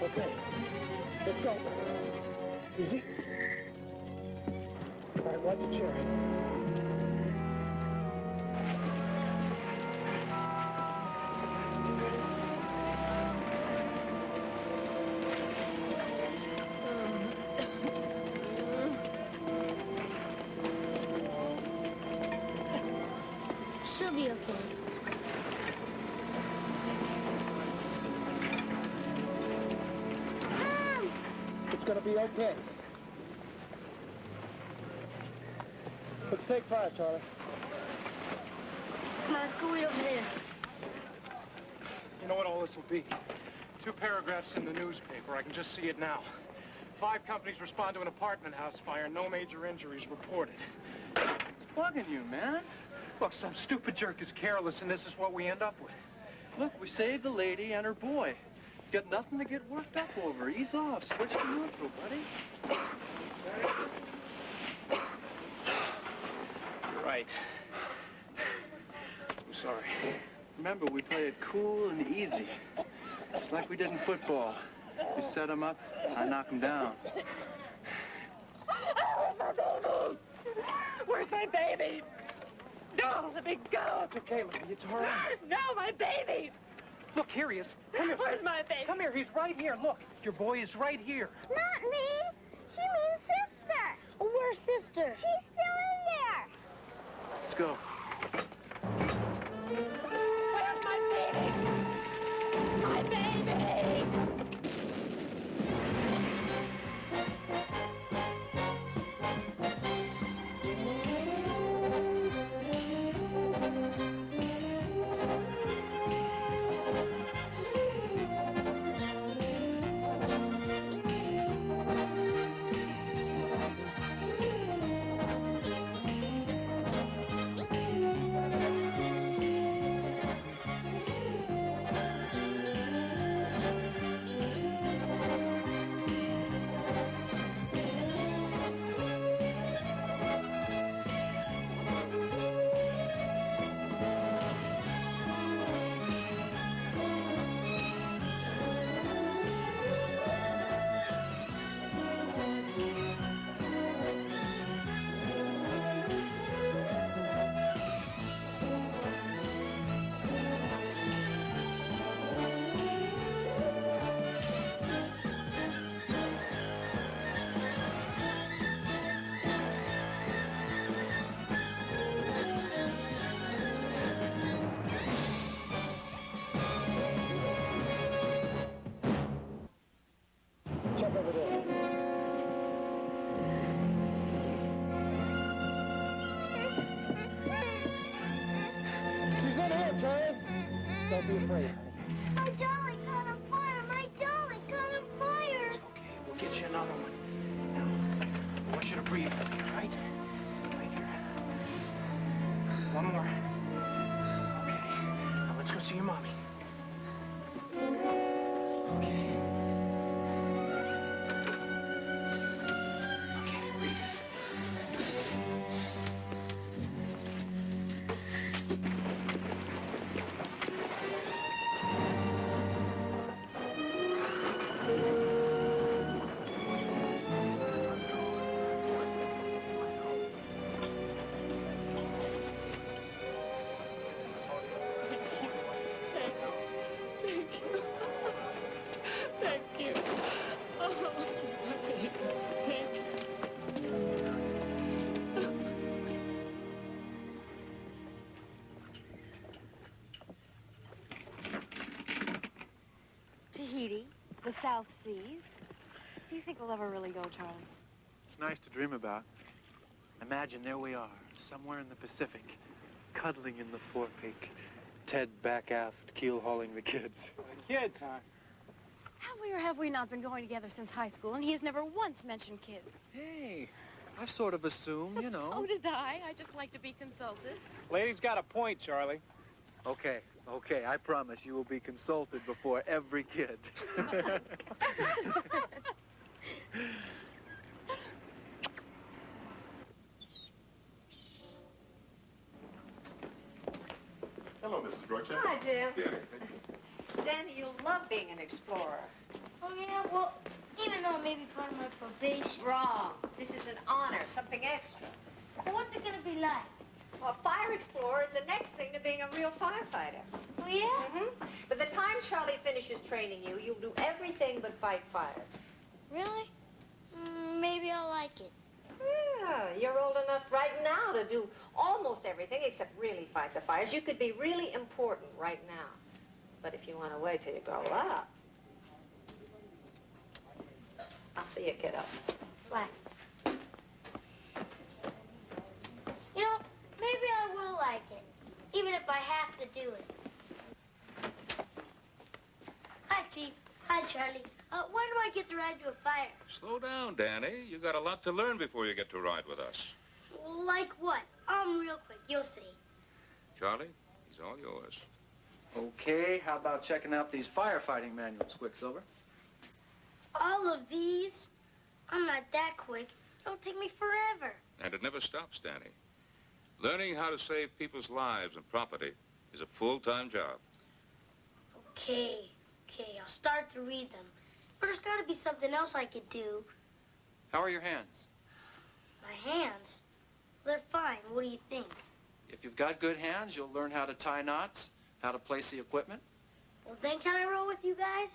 Okay. Let's go. Easy. All right, watch the chair. She'll be okay. It's gonna be okay. Let's take fire, Charlie. Come on, let's go way over there. You know what all this will be? 2 paragraphs in the newspaper. I can just see it now. 5 companies respond to an apartment house fire. No major injuries reported. It's bugging you, man. Look, some stupid jerk is careless, and this is what we end up with. Look, we saved the lady and her boy. Got nothing to get worked up over. Ease off. Switch to neutral, buddy. You're right. I'm sorry. Remember, we play it cool and easy. It's like we did in football. You set him up, I knock him down. Where's my baby? No, let me go. It's okay, Libby. It's all right. No, my baby. Look, here he is. Come here. Where's my baby? Come here. He's right here. Look, your boy is right here. Not me. She means sister. Where's sister? She's still in there. Let's go. Where's my baby? My baby. Check over there. She's in here, Charlie. Don't be afraid. My darling caught on fire. My darling caught on fire. It's okay. We'll get you another one. Now, I want you to breathe, all right? Right here. One more. Okay. Now let's go see your mommy. Okay. Okay, breathe. Thank you. Oh, my baby. Thank you. Tahiti, the South Seas. Do you think we'll ever really go, Charlie? It's nice to dream about. Imagine there we are, somewhere in the Pacific, cuddling in the forepeak. Ted back aft, keel-hauling the kids. Kids, huh? Have we or have we not been going together since high school, and he has never once mentioned kids? Hey, I sort of assume, you know. So did I. I just like to be consulted. Lady's got a point, Charlie. Okay, I promise you will be consulted before every kid. Hello, Mrs. Brookshaw. Hi, Jim. Danny. Danny, you'll love being an explorer. Oh, yeah, well, even though it may be part of my probation. Wrong. This is an honor, something extra. Well, what's it gonna be like? Well, a fire explorer is the next thing to being a real firefighter. Oh, yeah? By the time Charlie finishes training you, you'll do everything but fight fires. Really? Maybe I'll like it. Yeah, you're old enough right now to do almost everything except really fight the fires. You could be really important right now. But if you want to wait till you grow up, I'll see you, kiddo. Bye. You know, maybe I will like it, even if I have to do it. Hi, Chief. Hi, Charlie. When do I get to ride to a fire? Slow down, Danny. You got a lot to learn before you get to ride with us. Like what? Real quick. You'll see. Charlie, he's all yours. Okay, how about checking out these firefighting manuals, Quicksilver? All of these? I'm not that quick. It'll take me forever. And it never stops, Danny. Learning how to save people's lives and property is a full-time job. Okay, I'll start to read them. But there's got to be something else I could do. How are your hands? My hands? They're fine. What do you think? If you've got good hands, you'll learn how to tie knots, how to place the equipment. Well, then can I roll with you guys?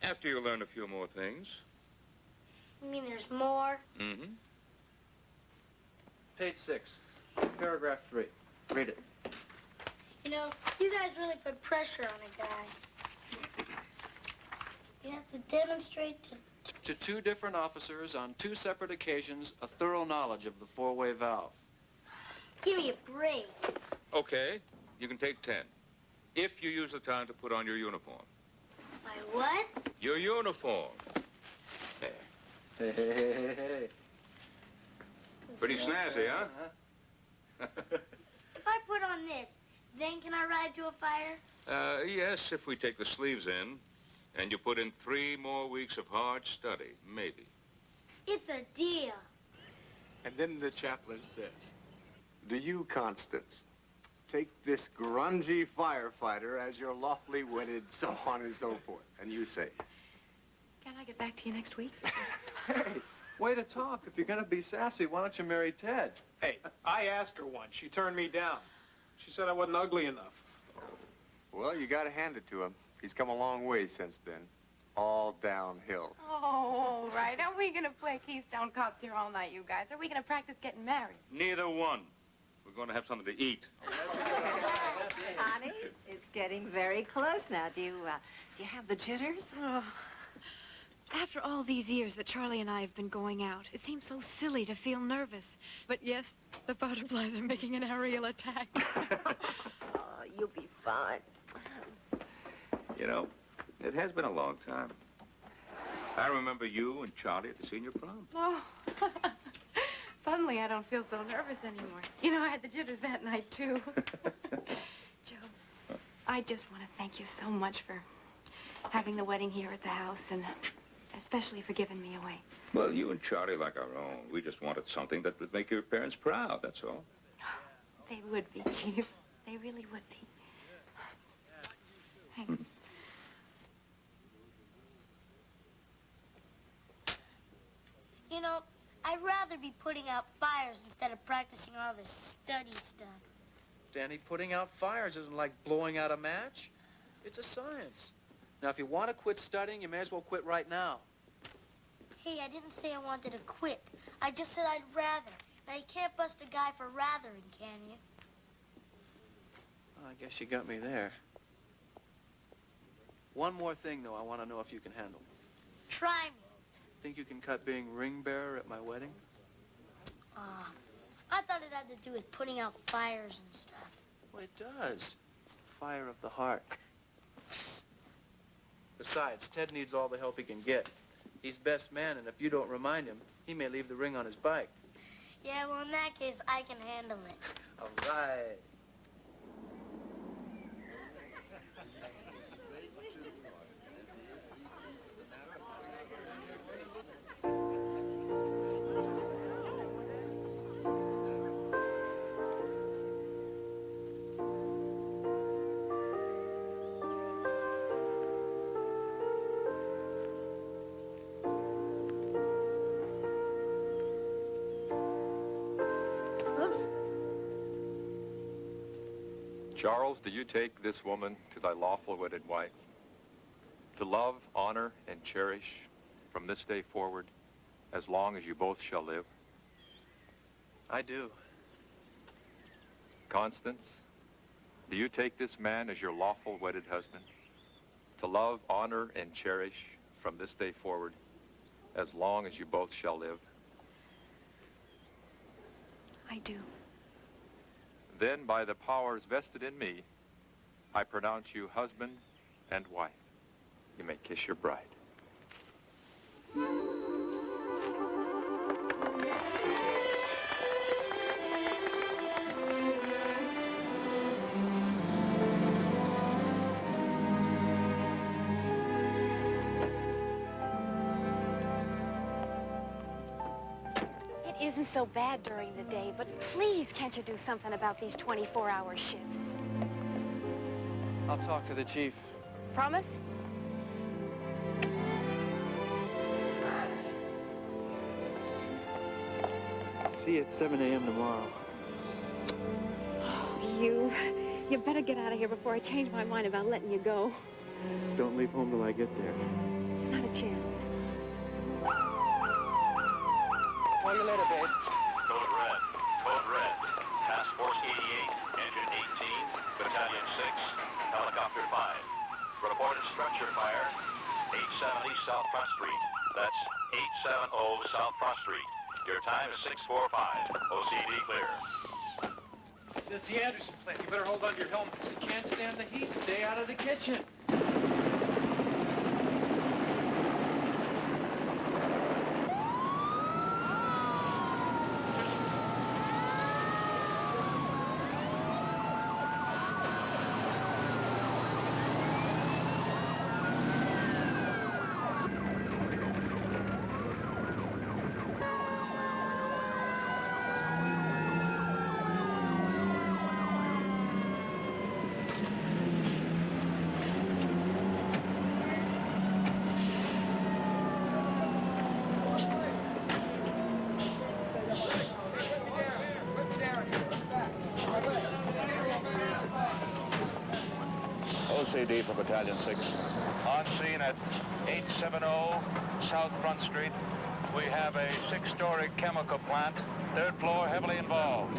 After you learn a few more things. You mean there's more? Mm-hmm. Page 6, paragraph 3. Read it. You know, you guys really put pressure on a guy. You have to demonstrate To 2 different officers on 2 separate occasions a thorough knowledge of the 4-way valve. Give me a break. Okay, you can take 10. If you use the time to put on your uniform. My what? Your uniform. There. Hey. Pretty snazzy, huh? If I put on this, then can I ride to a fire? Yes, if we take the sleeves in, and you put in 3 more weeks of hard study, maybe. It's a deal. And then the chaplain says, "Do you, Constance, take this grungy firefighter as your lawfully wedded so on and so forth?" And you say, Can I get back to you next week? Hey, way to talk. If you're going to be sassy, why don't you marry Ted? Hey, I asked her once. She turned me down. She said I wasn't ugly enough. "Well, you got to hand it to him. He's come a long way since then. All downhill." Oh, all right. Are we going to play Keystone Cops here all night, you guys? Are we going to practice getting married? Neither one. We're going to have something to eat. Honey, it's getting very close now. Do you have the jitters? Oh. After all these years that Charlie and I have been going out, it seems so silly to feel nervous. But yes, the butterflies are making an aerial attack. Oh, you'll be fine. You know, it has been a long time. I remember you and Charlie at the senior prom. Oh, suddenly I don't feel so nervous anymore. You know, I had the jitters that night, too. Joe, I just want to thank you so much for having the wedding here at the house, and especially for giving me away. Well, you and Charlie like our own. We just wanted something that would make your parents proud, that's all. They would be, Chief. They really would be. Thanks. You know, I'd rather be putting out fires instead of practicing all this study stuff. Danny, putting out fires isn't like blowing out a match. It's a science. Now, if you want to quit studying, you may as well quit right now. Hey, I didn't say I wanted to quit. I just said I'd rather. Now, you can't bust a guy for rathering, can you? I guess you got me there. One more thing, though, I want to know if you can handle. Try me. Think you can cut being ring bearer at my wedding? I thought it had to do with putting out fires and stuff. Well, it does. Fire of the heart. Besides, Ted needs all the help he can get. He's best man, and if you don't remind him, he may leave the ring on his bike. Yeah, well, in that case, I can handle it. All right. Charles, do you take this woman to thy lawful wedded wife, to love, honor, and cherish from this day forward, as long as you both shall live? I do. Constance, do you take this man as your lawful wedded husband, to love, honor, and cherish from this day forward, as long as you both shall live? I do. Then, by the powers vested in me, I pronounce you husband and wife. You may kiss your bride. It isn't so bad during the day, but please can't you do something about these 24-hour shifts? I'll talk to the chief. Promise? See you at 7 a.m. tomorrow. Oh, you better get out of here before I change my mind about letting you go. Don't leave home till I get there. Not a chance. Call you later, babe. Code red. Code red. Task Force 88, Engine 18, Battalion 6, Helicopter 5. Reported structure fire, 870 South Front Street. That's 870 South Front Street. Your time is 6:45. OCD clear. It's the Anderson plant. You better hold on to your helmets. You can't stand the heat. Stay out of the kitchen. OCD for Battalion 6. On scene at 870 South Front Street. We have a 6-story chemical plant. 3rd floor heavily involved.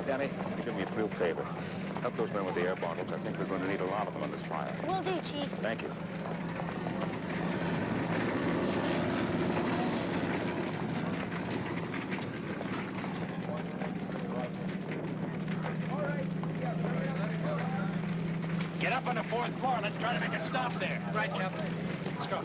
Danny, do me a real favor. Help those men with the air bottles. I think we're going to need a lot of them on this fire. Will do, Chief. Thank you. Get up on the 4th floor. Let's try to make a stop there. Right, Captain. Let's go.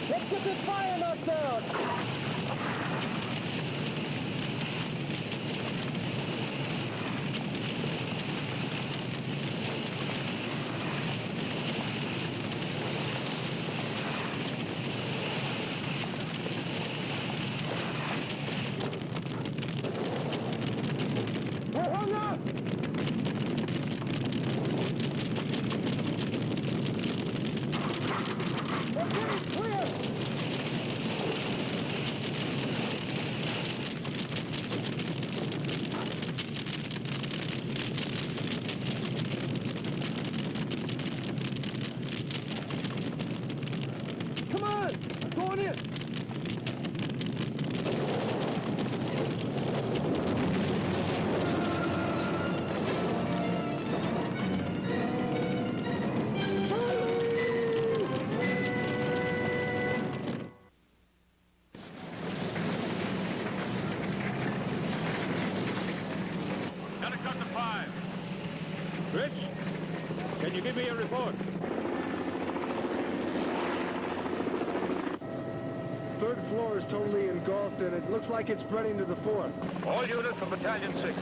Let's get this fire knocked down. We're hung up. The city's clear. Chris, can you give me a report? Third floor is totally engulfed, and it looks like it's spreading to the fourth. All units from Battalion 6.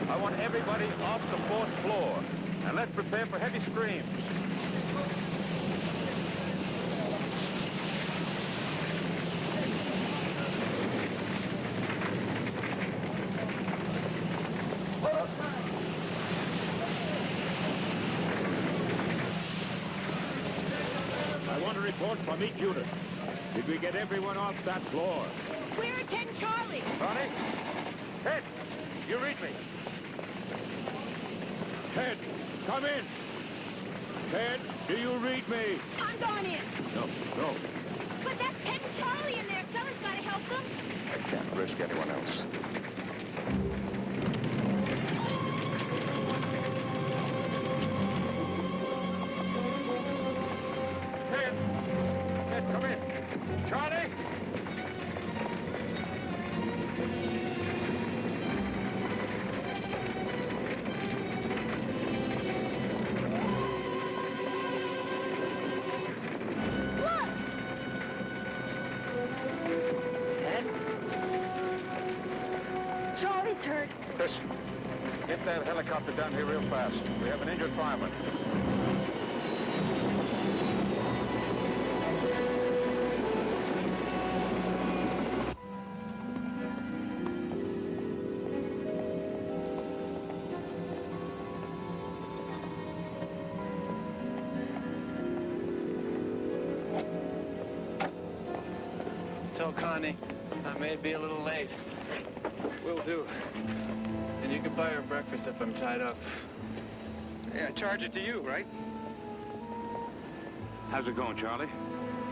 I want everybody off the fourth floor. And let's prepare for heavy streams. I want a report from each unit. Did we get everyone off that floor? We're at 10 Charlie. Ronnie? Ted, you read me. Ted, come in. Ted, do you read me? I'm going in. No. But that's 10 Charlie in there. Someone's got to help them. I can't risk anyone else. Ted, come in. Charlie? Charlie's hurt. Chris, get that helicopter down here real fast. We have an injured fireman. Tell Connie I may be a little late. Will do. And you can buy her breakfast if I'm tied up. Yeah, charge it to you, right? How's it going, Charlie?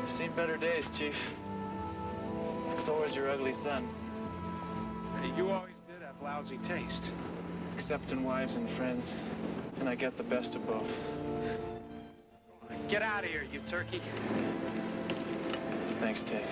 You've seen better days, Chief. So has your ugly son. Hey, you always did have lousy taste. Except in wives and friends. And I get the best of both. Get out of here, you turkey. Thanks, Ted.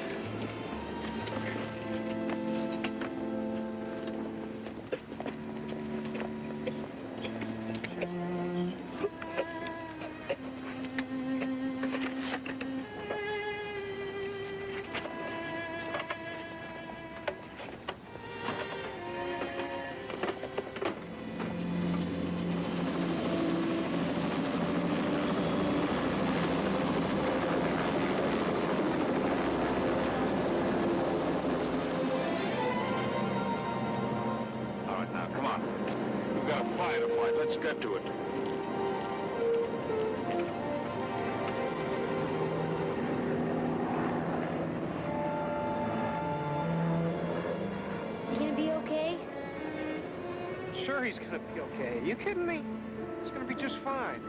Let's get to it. Is he gonna be okay? Sure he's gonna be okay. Are you kidding me? He's gonna be just fine.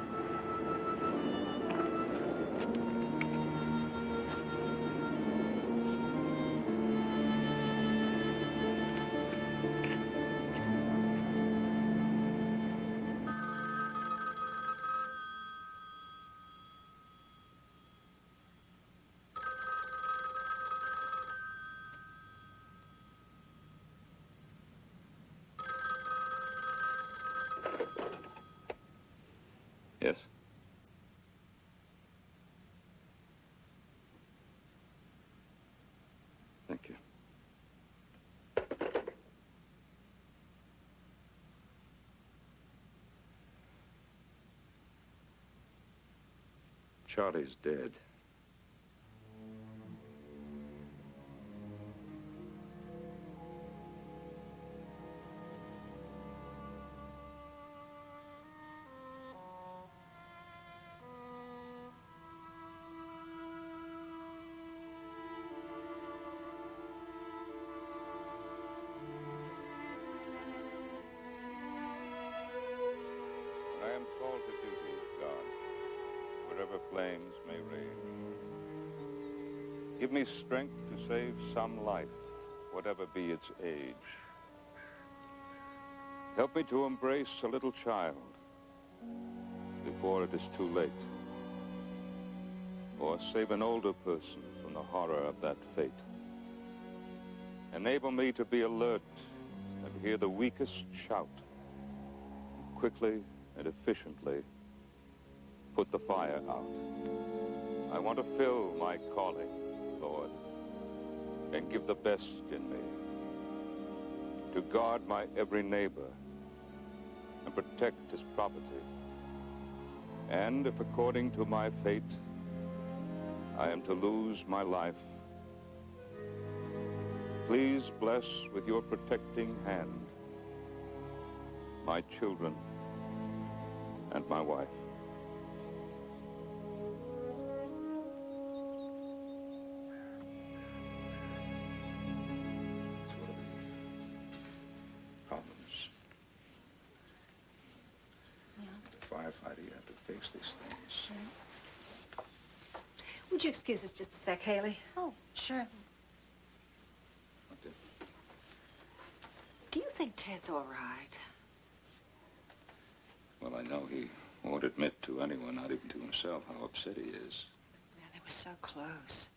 Yes. Thank you. Charlie's dead. I am called to duty, God, wherever flames may rage. Give me strength to save some life, whatever be its age. Help me to embrace a little child before it is too late, or save an older person from the horror of that fate. Enable me to be alert and hear the weakest shout, quickly and efficiently put the fire out. I want to fill my calling, Lord, and give the best in me to guard my every neighbor and protect his property. And if according to my fate, I am to lose my life, please bless with your protecting hand my children and my wife. Problems. Yeah. Firefighter, you have to face these things. Sure. Would you excuse us just a sec, Haley? Oh, sure. What did? Do you think Ted's all right? Well, I know he won't admit to anyone, not even to himself, how upset he is. Yeah, they were so close.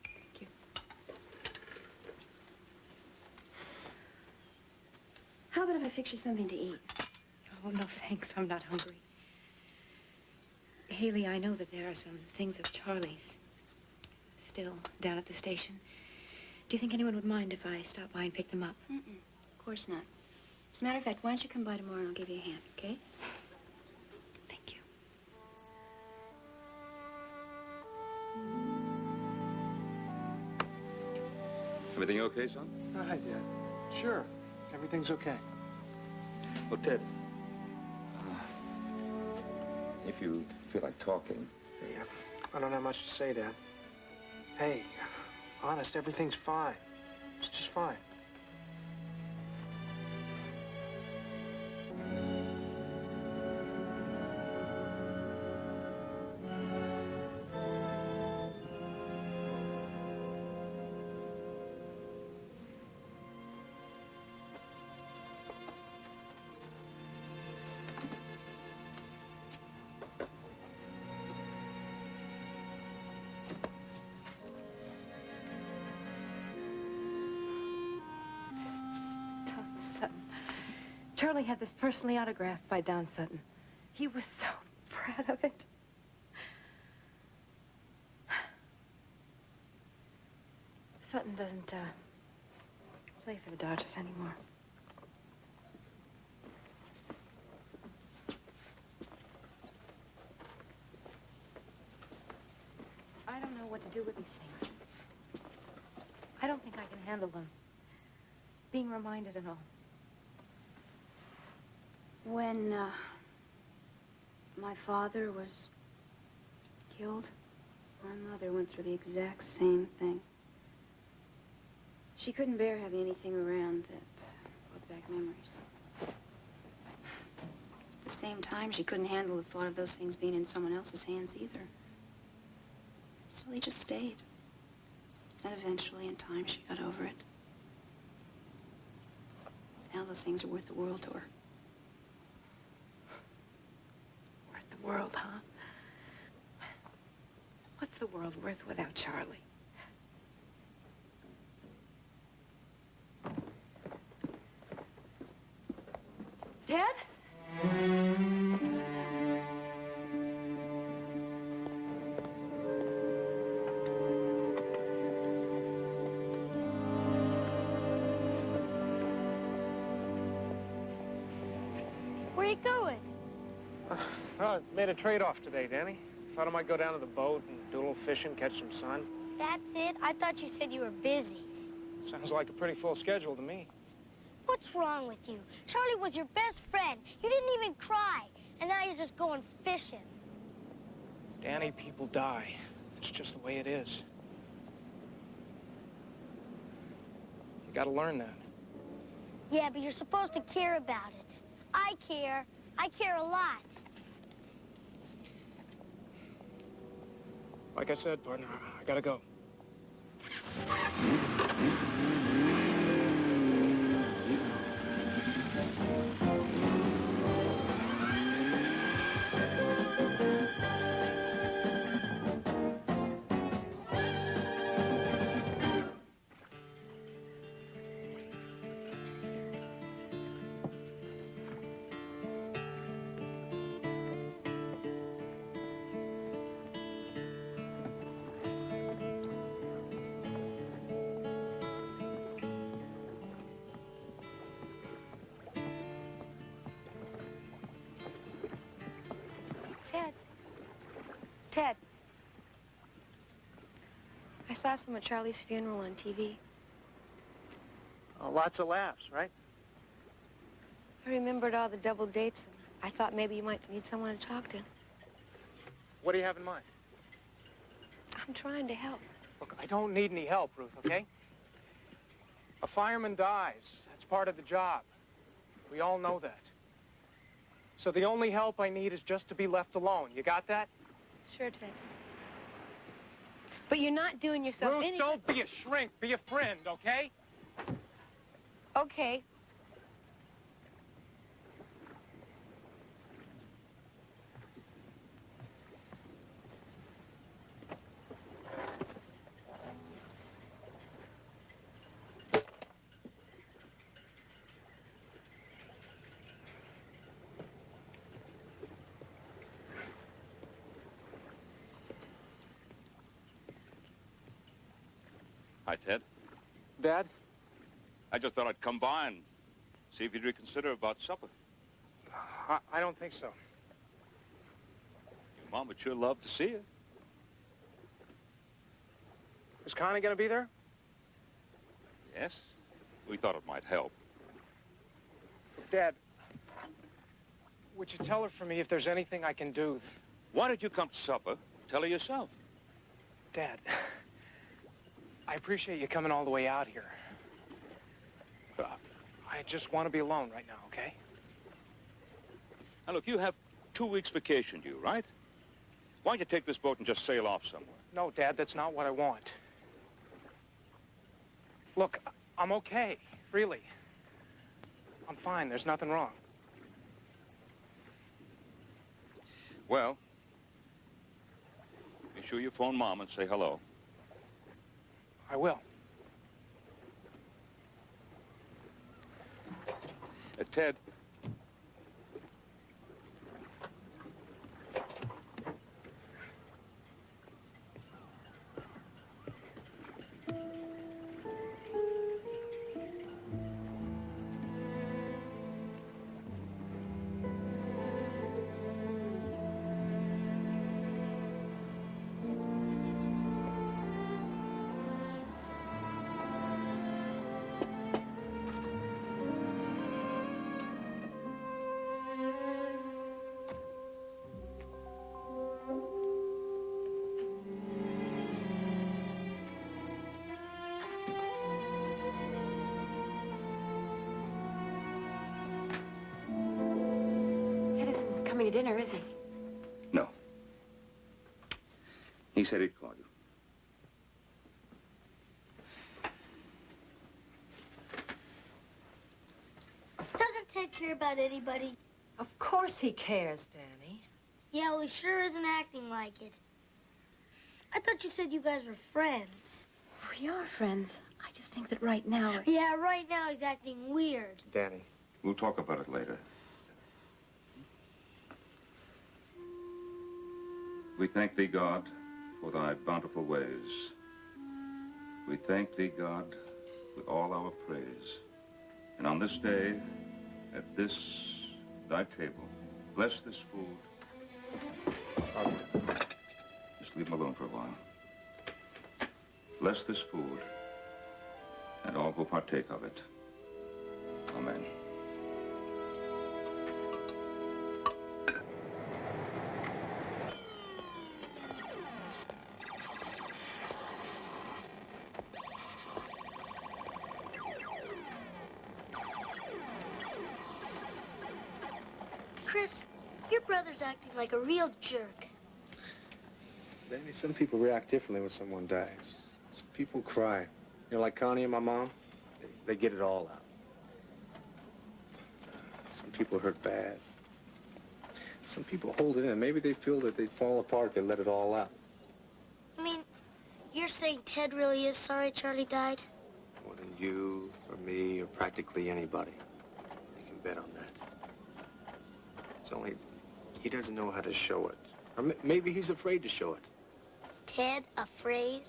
Thank you. How about if I fix you something to eat? Oh, no, thanks. I'm not hungry. Haley, I know that there are some things of Charlie's still down at the station. Do you think anyone would mind if I stopped by and picked them up? Of course not. As a matter of fact, why don't you come by tomorrow and I'll give you a hand, okay? Thank you. Everything okay, son? Oh, hi, Dad. Sure. Everything's okay. Well, Ted, if you feel like talking. Yeah, I don't have much to say, Dad. Hey, honest, everything's fine. It's just fine. Charlie had this personally autographed by Don Sutton. He was so proud of it. Sutton doesn't play for the Dodgers anymore. I don't know what to do with these things. I don't think I can handle them. Being reminded and all. When, my father was killed, my mother went through the exact same thing. She couldn't bear having anything around that brought back memories. At the same time, she couldn't handle the thought of those things being in someone else's hands either. So they just stayed. And eventually, in time, she got over it. Now those things are worth the world to her. The world, huh? What's the world worth without Charlie? Ted? Where are you going? Oh, made a trade-off today, Danny. Thought I might go down to the boat and do a little fishing, catch some sun. That's it? I thought you said you were busy. Sounds like a pretty full schedule to me. What's wrong with you? Charlie was your best friend. You didn't even cry. And now you're just going fishing. Danny, people die. It's just the way it is. You gotta learn that. Yeah, but you're supposed to care about it. I care. I care a lot. Like I said, partner, I gotta go. Ted. I saw some at Charlie's funeral on TV. Oh, lots of laughs, right? I remembered all the double dates, and I thought maybe you might need someone to talk to. What do you have in mind? I'm trying to help. Look, I don't need any help, Ruth, okay? A fireman dies. That's part of the job. We all know that. So the only help I need is just to be left alone. You got that? Sure, Ted. But you're not doing yourself Ruth, any don't be a shrink. Be a friend, okay? Okay. Hi, Ted. Dad? I just thought I'd come by and see if you'd reconsider about supper. I don't think so. Your mom would sure love to see you. Is Connie gonna be there? Yes? We thought it might help. Dad, would you tell her for me if there's anything I can do? Why don't you come to supper? Tell her yourself. Dad, I appreciate you coming all the way out here. But I just want to be alone right now, okay? Now, look, you have 2 weeks vacation due, right? Why don't you take this boat and just sail off somewhere? No, Dad, that's not what I want. Look, I'm okay, really. I'm fine. There's nothing wrong. Well, be sure you phone Mom and say hello. I will. Ted. To dinner, is he? No. He said he'd call you. Doesn't Ted care about anybody? Of course he cares, Danny. Yeah, well, he sure isn't acting like it. I thought you said you guys were friends. We are friends. I just think that right now... Yeah, right now he's acting weird. Danny. We'll talk about it later. We thank thee, God, for thy bountiful ways. We thank thee, God, with all our praise. And on this day, at this thy table, bless this food. Just leave him alone for a while. Bless this food, and all who partake of it. Amen. Chris, your brother's acting like a real jerk. Danny, some people react differently when someone dies. Some people cry. You know, like Connie and my mom, they get it all out. Some people hurt bad. Some people hold it in. Maybe they feel that they fall apart, they let it all out. I mean, you're saying Ted really is sorry Charlie died? More than you or me or practically anybody. You can bet on that. It's only he doesn't know how to show it. Or maybe he's afraid to show it. Ted, afraid?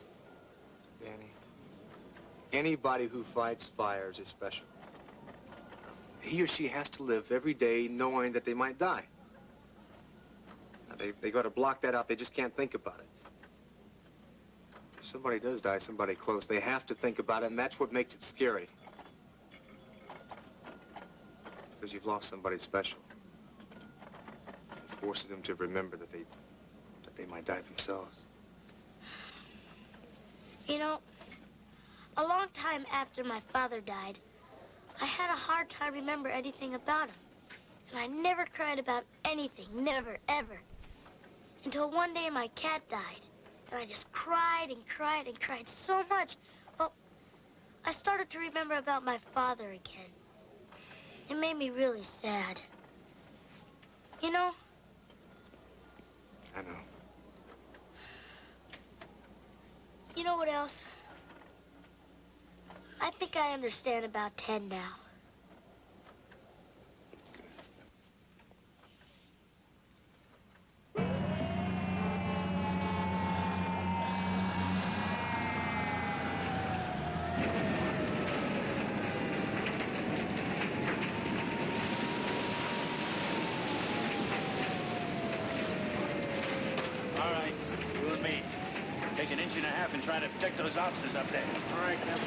Danny, anybody who fights fires is special. He or she has to live every day knowing that they might die. Now, They got to block that out. They just can't think about it. If somebody does die, somebody close, they have to think about it, and that's what makes it scary. Because you've lost somebody special. It forces them to remember that they might die themselves. You know, a long time after my father died, I had a hard time remembering anything about him. And I never cried about anything, never, ever. Until one day my cat died. And I just cried and cried and cried so much. Well, I started to remember about my father again. It made me really sad. You know? I know. You know what else? I think I understand about Ted now. All right, you and me. Take an inch and a half and try to protect those officers up there. All right, Captain.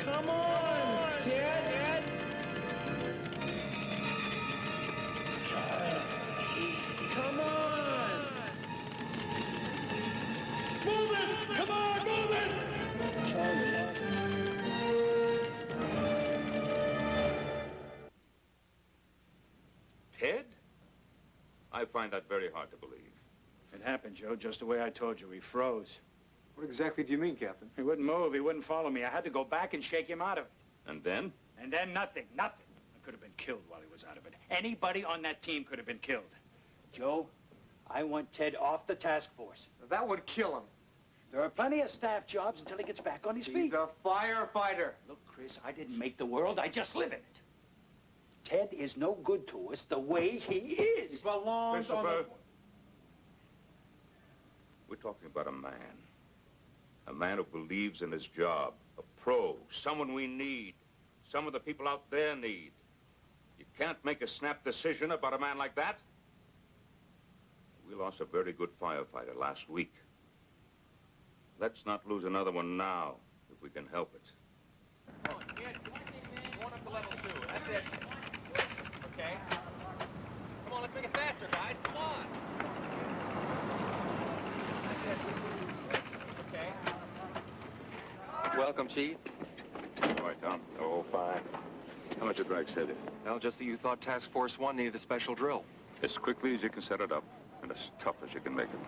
Come on, Ted. Come on. Move it. Come on, move it. Charlie. Ted? I find that very hard to believe. It happened, Joe, just the way I told you. He froze. What exactly do you mean, Captain? He wouldn't move. He wouldn't follow me. I had to go back and shake him out of it. And then? And then nothing. I could have been killed while he was out of it. Anybody on that team could have been killed. Joe, I want Ted off the task force. That would kill him. There are plenty of staff jobs until he gets back on his feet. He's a firefighter. Look, Chris, I didn't make the world. I just live in it. Ted is no good to us the way he is. He belongs on the... We're talking about a man. A man who believes in his job. A pro. Someone we need. Some of the people out there need. You can't make a snap decision about a man like that. We lost a very good firefighter last week. Let's not lose another one now, if we can help it. Come on, kid. Going up to level 2. That's it. Okay. Come on, let's make it faster, guys. Come on. That's it. Okay. Welcome, Chief. All right, Tom. Oh, fine. How much a drag set in? Well, just that you thought Task Force 1 needed a special drill. As quickly as you can set it up, and as tough as you can make it.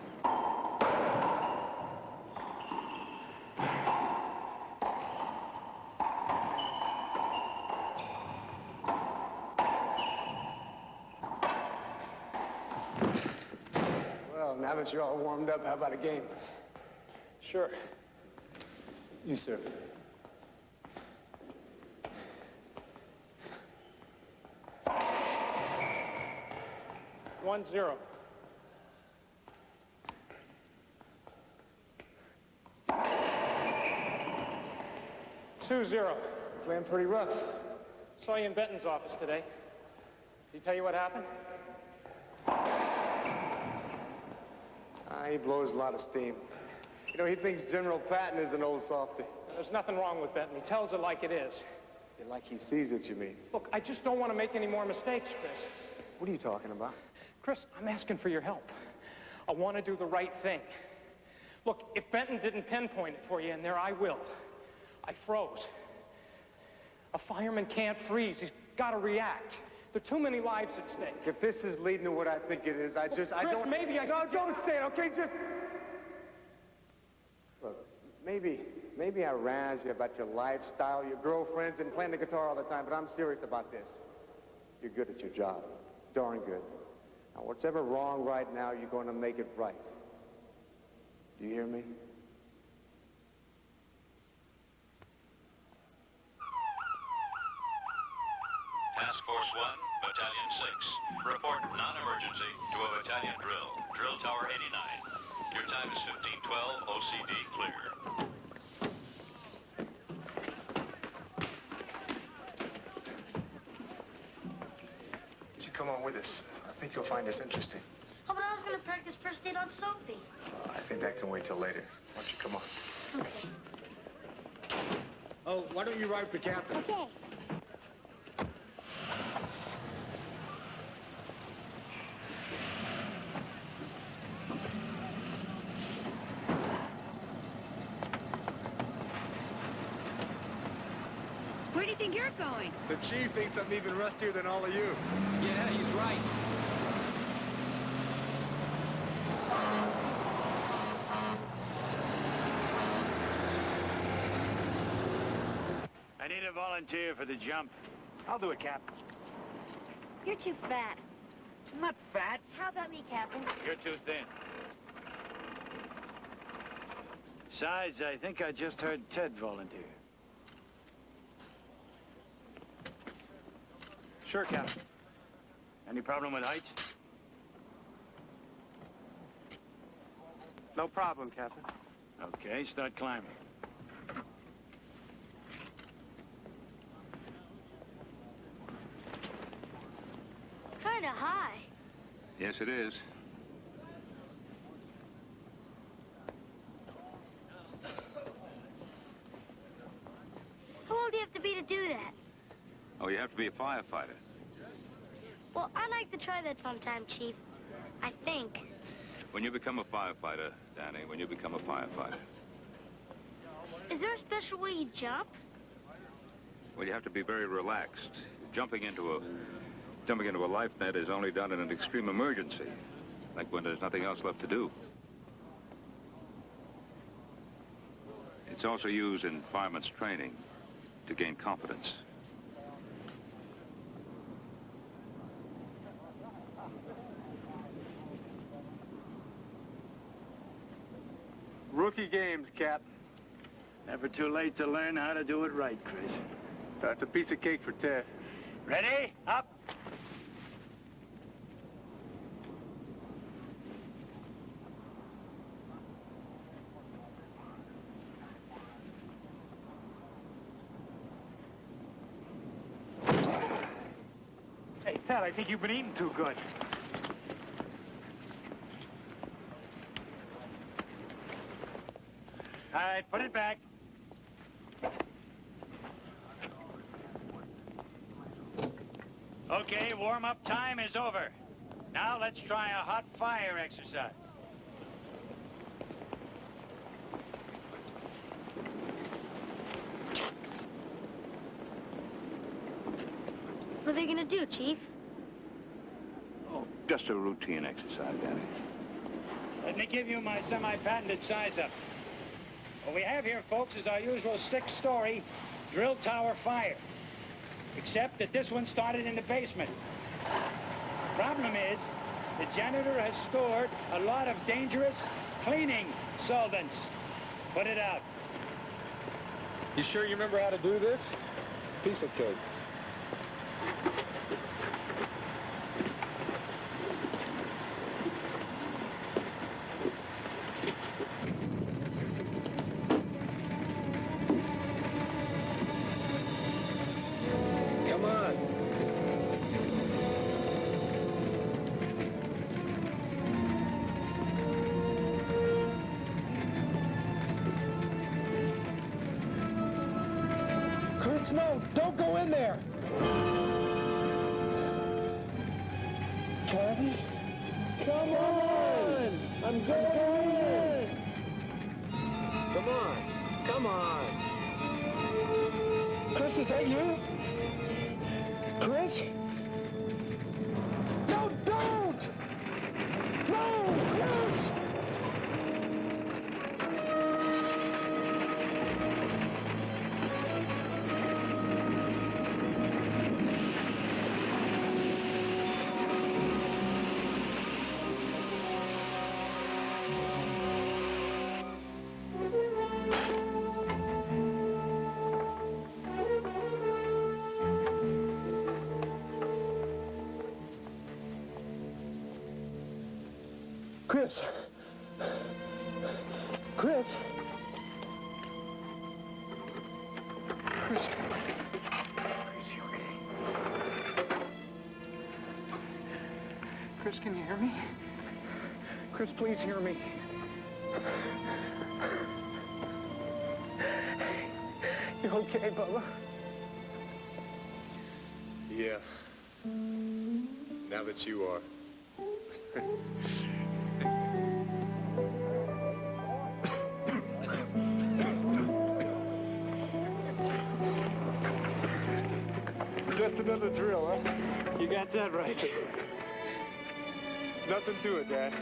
Well, now that you're all warmed up, how about a game? Sure. You, sir. One, 0. Two, 0. Playing pretty rough. Saw you in Benton's office today. Did he tell you what happened? He blows a lot of steam. You know, he thinks General Patton is an old softy. There's nothing wrong with Benton. He tells it like it is. Like he sees it, you mean? Look, I just don't want to make any more mistakes, Chris. What are you talking about? Chris, I'm asking for your help. I want to do the right thing. Look, if Benton didn't pinpoint it for you in there, I will. I froze. A fireman can't freeze. He's got to react. There are too many lives at stake. If this is leading to what I think it is, I Chris, don't... maybe I... No, don't say it, okay? Just... Look, maybe I razz you about your lifestyle, your girlfriends, and playing the guitar all the time, but I'm serious about this. You're good at your job. Darn good. Now, what's ever wrong right now, you're going to make it right. Do you hear me? Task Force 1, Battalion 6. Report non-emergency to a battalion drill. Drill Tower 89. Your time is 1512, OCD clear. Would you come on with us? I think you'll find this interesting. Oh, but I was going to practice first aid on Sophie. I think that can wait till later. Why don't you come on? Okay. Oh, why don't you ride for captain? Okay. Where do you think you're going? The chief thinks I'm even rustier than all of you. Yeah, he's right. I need a volunteer for the jump. I'll do it, Captain. You're too fat. I'm not fat. How about me, Captain? You're too thin. Besides, I think I just heard Ted volunteer. Sure, Captain. Any problem with heights? No problem, Captain. Okay, start climbing. It's kind of high. Yes, it is. How old do you have to be to do that? Oh, you have to be a firefighter. Well, I'd like to try that sometime, Chief. I think. When you become a firefighter, Danny, when you become a firefighter, Is there a special way you jump? well, you have to be very relaxed. Jumping into a life net is only done in an extreme emergency, like when there's nothing else left to do. It's also used in fireman's training to gain confidence. Rookie games, Cap. Never too late to learn how to do it right, Chris. That's a piece of cake for Ted. Ready? Up. Hey, Ted, I think you've been eating too good. All right, put it back. Okay, warm-up time is over. Now let's try a hot fire exercise. What are they going to do, Chief? Oh, just a routine exercise, Danny. Let me give you my semi-patented size-up. What we have here, folks, is our usual 6-story drill tower fire. Except that this one started in the basement. Problem is, the janitor has stored a lot of dangerous cleaning solvents. Put it out. You sure you remember how to do this? Piece of cake. Come on. Chris, no, don't go in there. Charlie? Come on! I'm going! Come on. Come on. Chris, is that you? Chris? No, don't! No, Chris! Chris. Chris. Chris. Chris, can you hear me? Chris, please hear me. You okay, Bubba? Yeah. Now that you are. Just another drill, huh? You got that right. Nothing to it, Dad.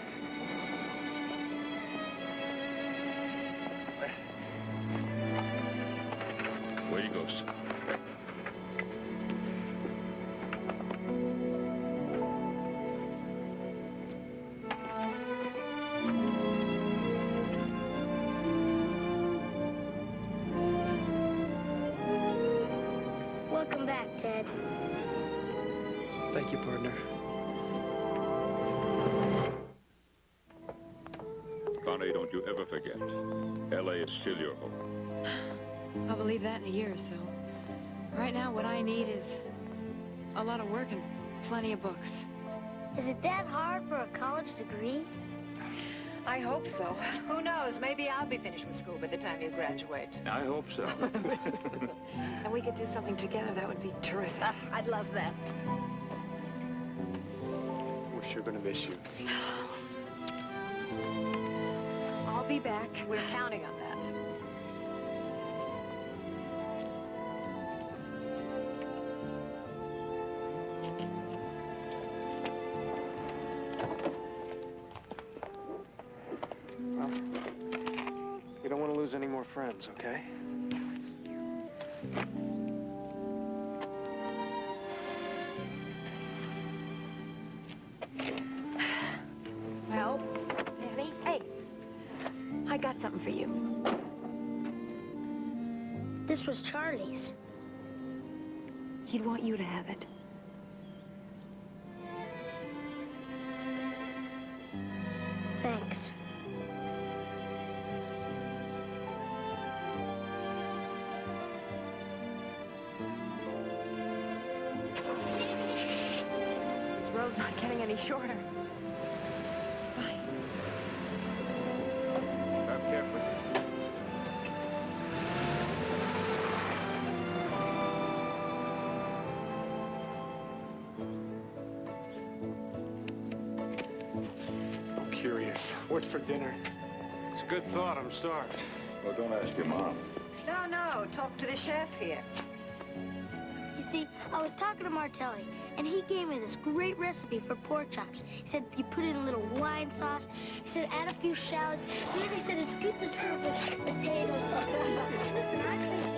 Where you go, son? Welcome back, Ted. Thank you, partner. Connie, don't you ever forget. L.A. is still your home. I'll believe that in a year or so. Right now, what I need is a lot of work and plenty of books. Is it that hard for a college degree? I hope so. Who knows? Maybe I'll be finished with school by the time you graduate. I hope so. And we could do something together. That would be terrific. I'd love that. We're sure gonna miss you. I'll be back. We're counting on that. Well, you don't want to lose any more friends, okay? Well, Annie, hey, I got something for you. This was Charlie's. He'd want you to have it. Thanks. This road's not getting any shorter. Bye. Drive carefully. I'm curious. What's for dinner? It's a good thought. I'm starved. Well, don't ask your mom. No, no. Talk to the chef here. You see, I was talking to Martelli, and he gave me this great recipe for pork chops. He said you put in a little wine sauce. He said add a few shallots. And then he said it's good to serve with potatoes. Listen, I think